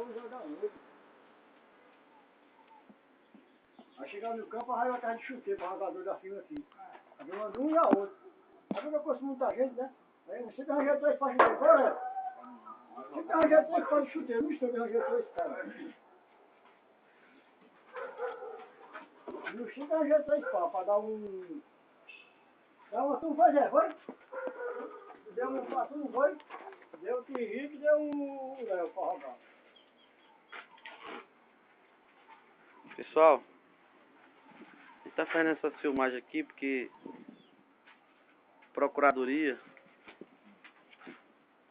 11 horas da noite. Aí chegava no campo, aí eu tava de chuteiro para o jogador da firma aqui. Aí mandou um e a outro. Aí eu conheço muita gente, né? Aí você tem arranjado 3 para chuteiro, correto? Você tem arranjado 3 para chuteiro, não estou arranjando 3 caras. No Chico arranjou 3 pau para dar um. Dá uma turma, foi? Deu um passo, não foi? Deu o Henrique, deu um Léo para roubar. Pessoal, a gente tá fazendo essa filmagem aqui porque a Procuradoria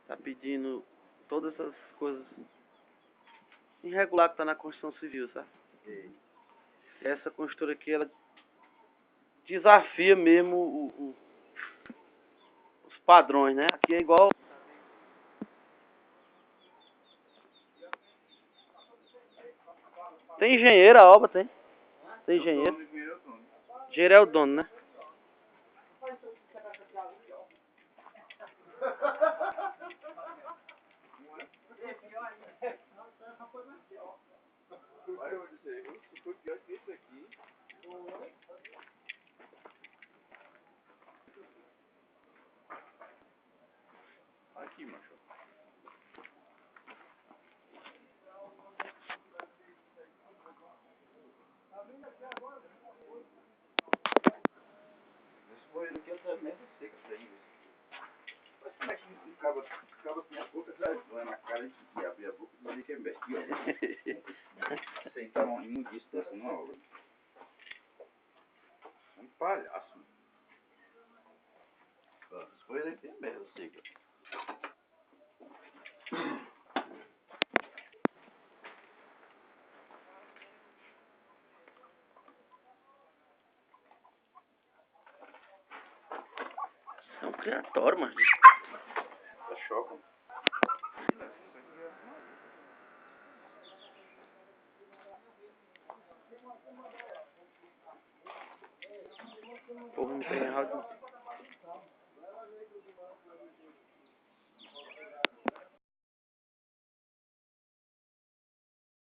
tá pedindo todas essas coisas irregular que tá na Constituição Civil, sabe? Essa Constituição aqui, ela desafia mesmo os padrões, né? Aqui é igual... Tem engenheiro a obra, tem? Tem engenheiro. Engenheiro é o dono, né? Aqui, macho. Esse boi aqui é da mesa seca ainda. Mas como é que acaba com a boca, vai na cara e abrir a boca e dizer que é bestia. Sentar um imundiço dessa numa obra. É um palhaço. Esse boi aqui é mesa seca. É um criatório, mano. Tá chocando. O povo não tem errado.